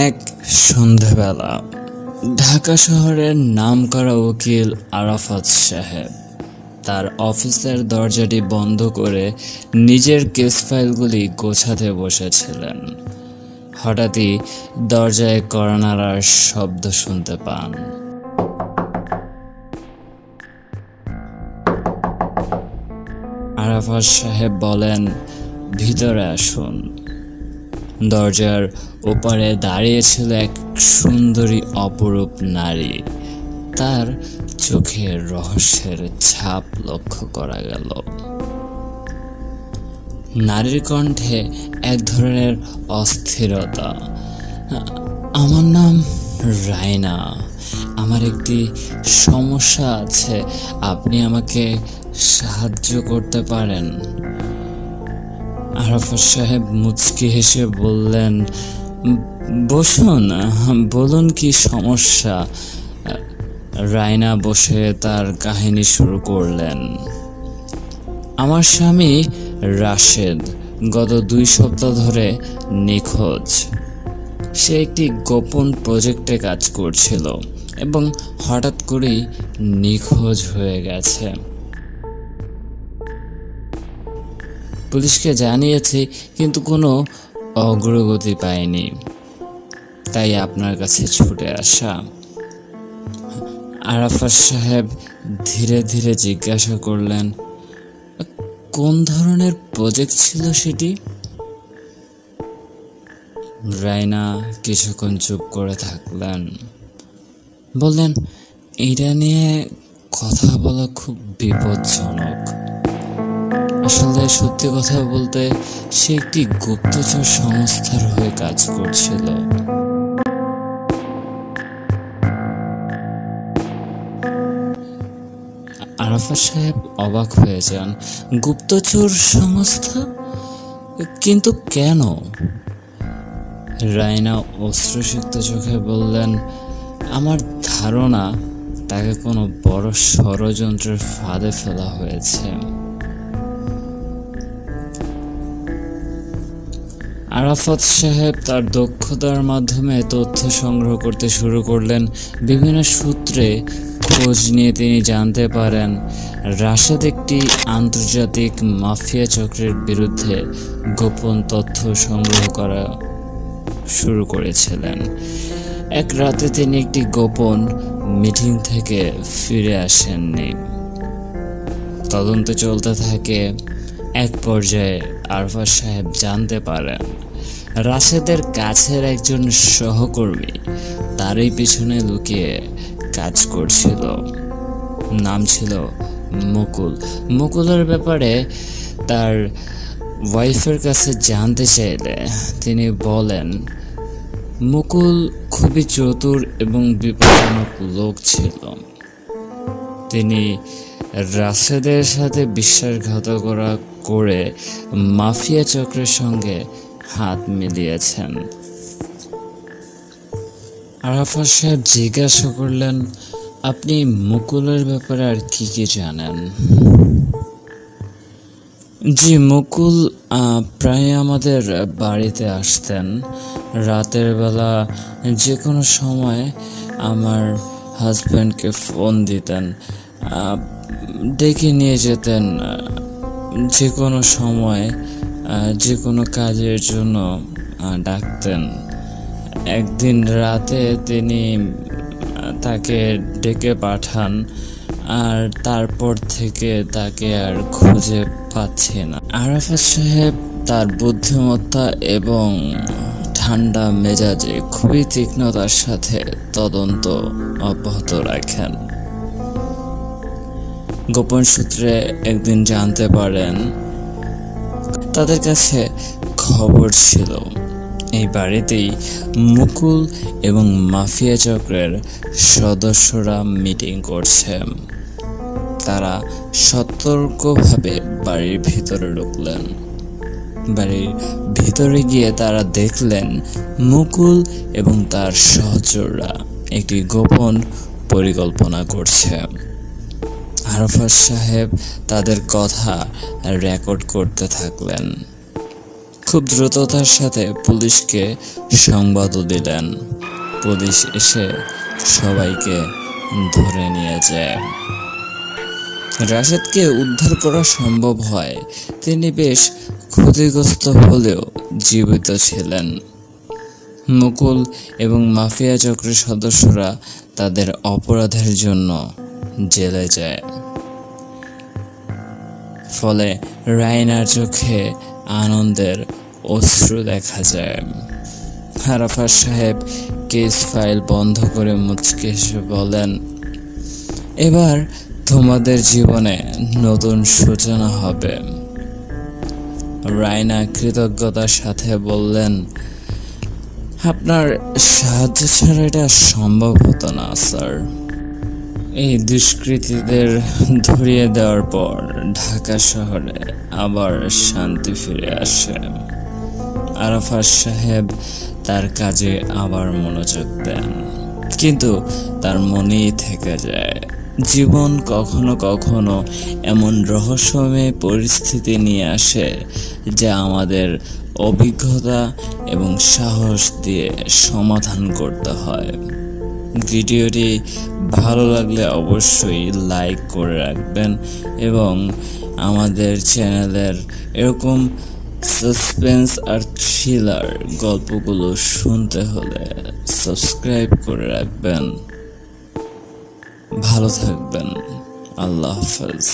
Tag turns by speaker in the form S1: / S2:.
S1: এক সন্ধ্যাবেলা ঢাকা শহরের নামকরা উকিল আরাফাত সাহেব তার অফিসের দরজাটি বন্ধ করে নিজের কেস ফাইলগুলি গোছাতে বসেছিলেন। হঠাৎই দরজায় কড়া নাড়ার শব্দ শুনতে পান। আরাফাত সাহেব বলেন, ভিতরে আসুন। দরজার ওপারে দাঁড়িয়ে ছিল এক সুন্দরী অপরূপ নারী। তার চোখে রহস্যের ছাপ লক্ষ্য করা গেল। নারীর কণ্ঠে এক ধরনের অস্থিরতা। আমার নাম রায়না, আমার একটি সমস্যা আছে, আপনি আমাকে সাহায্য করতে পারেন? আরাফাত সাহেব মুচকি হেসে বললেন, বসুন, বলুন কি সমস্যা। রায়না বসে তার কাহিনী শুরু করলেন। আমার স্বামী রাশেদ গত 2 সপ্তাহ ধরে নিখোঁজ। সে একটি গোপন প্রজেক্টে কাজ করছিল এবং হঠাৎ করেই নিখোঁজ হয়ে গেছে। পুলিশকে জানিয়েছি, কিন্তু কোনো অগ্রগতি পাইনি, তাই আপনার কাছে ছুটে আসা। আরাফাত সাহেব ধীরে ধীরে জিজ্ঞাসা করলেন, কোন ধরনের প্রজেক্ট ছিল সেটি? রায়না কিছুক্ষণ চুপ করে থাকলেন, বললেন, এটা নিয়ে কথা বলা খুব বিপজ্জনক। আসলে সত্যি কথা বলতে সে একটি গুপ্তচর সংস্থার হয়ে কাজ করছিল। আরাফাত সাহেব অবাক হয়ে যান। গুপ্তচর সংস্থা? কিন্তু কেন? রায়না অশ্রুসিক্ত চোখে বললেন, আমার ধারণা তাকে কোনো বড় ষড়যন্ত্রের ফাঁদে ফেলা হয়েছে। আরাফাত সাহেব তার দক্ষতার মাধ্যমে তথ্য সংগ্রহ করতে শুরু করলেন। বিভিন্ন সূত্রে খোঁজ নিয়ে তিনি জানতে পারেন রাশেদ একটি আন্তর্জাতিক মাফিয়া চক্রের বিরুদ্ধে গোপন তথ্য সংগ্রহ করা শুরু করেছিলেন। এক রাতে তিনি একটি গোপন মিটিং থেকে ফিরে আসেননি। তদন্ত চলতে থাকে। এক পর্যায়ে আরাফাত সাহেব জানতে পারেন রাশেদের কাছের একজন সহকর্মী তারই পিছনে লুকিয়ে কাজ করছিল। নাম ছিল মুকুল। মুকুলের ব্যাপারে তার ওয়াইফের কাছে জানতে চাইলে তিনি বলেন, মুকুল খুবই চতুর এবং বিপজ্জনক লোক ছিল। তিনি রাশেদের সাথে বিশ্বাসঘাতকতা করে মাফিয়া চক্রের সঙ্গে হাত মিলিয়েছেন। আরাফাত সাহেব জিজ্ঞাসা করলেন, আপনি মুকুলের ব্যাপারে আর কি কি জানেন? জি, মুকুল প্রায় আমাদের বাড়িতে আসতেন। রাতের বেলা যে কোনো সময় আমার হাজব্যান্ডকে ফোন দিতেন, ডেকে নিয়ে যেতেন। যে কোনো সময় যে কোনো কাজের জন্য ডাকতেন। একদিন রাতে তিনি তাকে ডেকে পাঠান, আর তারপর থেকে তাকে আর খুঁজে পাচ্ছি না। আরাফাত সাহেব তার বুদ্ধিমত্তা এবং ঠান্ডা মেজাজে খুবই তীক্ষ্ণতার সাথে তদন্ত অব্যাহত রাখেন। গোপন সূত্রে একদিন জানতে পারেন তাদের কাছে খবর ছিল এই বাড়িতেই মুকুল এবং মাফিয়া চক্রের সদস্যরা মিটিং করছে। তারা সতর্কভাবে বাড়ির ভিতরে ঢুকলেন। বাড়ির ভিতরে গিয়ে তারা দেখলেন মুকুল এবং তার সহচররা একটি গোপন পরিকল্পনা করছে। আরাফাত সাহেব তাদের কথা রেকর্ড করতে থাকলেন। খুব দ্রুততার সাথে পুলিশকে সংবাদও দিলেন। পুলিশ এসে সবাইকে ধরে নিয়ে যায়। রাশেদকে উদ্ধার করা সম্ভব হয়। তিনি বেশ ক্ষতিগ্রস্ত হলেও জীবিত ছিলেন। মুকুল এবং মাফিয়া চক্রের সদস্যরা তাদের অপরাধের জন্য জেলে যায়। ফলে রায়নার চোখে আনন্দের অশ্রু দেখা যায়। আরাফাত সাহেব কেস ফাইল বন্ধ করে মুচকে এসে বলেন, এবার তোমাদের জীবনে নতুন সূচনা হবে। রায়না কৃতজ্ঞতার সাথে বললেন, আপনার সাহায্য ছাড়া এটা সম্ভব হতো না স্যার। এই দুষ্কৃতীদের ধরিয়ে দেওয়ার পর ঢাকা শহরে আবার শান্তি ফিরে আসে। আরাফাত সাহেব তার কাজে আবার মনোযোগ দেন, কিন্তু তার মনেই থেকে যায় জীবন কখনো কখনো এমন রহস্যময় পরিস্থিতি নিয়ে আসে যা আমাদের অভিজ্ঞতা এবং সাহস দিয়ে সমাধান করতে হয়। ভিডিওটি ভালো লাগলে অবশ্যই লাইক করে রাখবেন এবং আমাদের চ্যানেলের এরকম সাসপেন্স আর থ্রিলার গল্পগুলো শুনতে হলে সাবস্ক্রাইব করে রাখবেন। ভালো থাকবেন। আল্লাহ হাফেজ।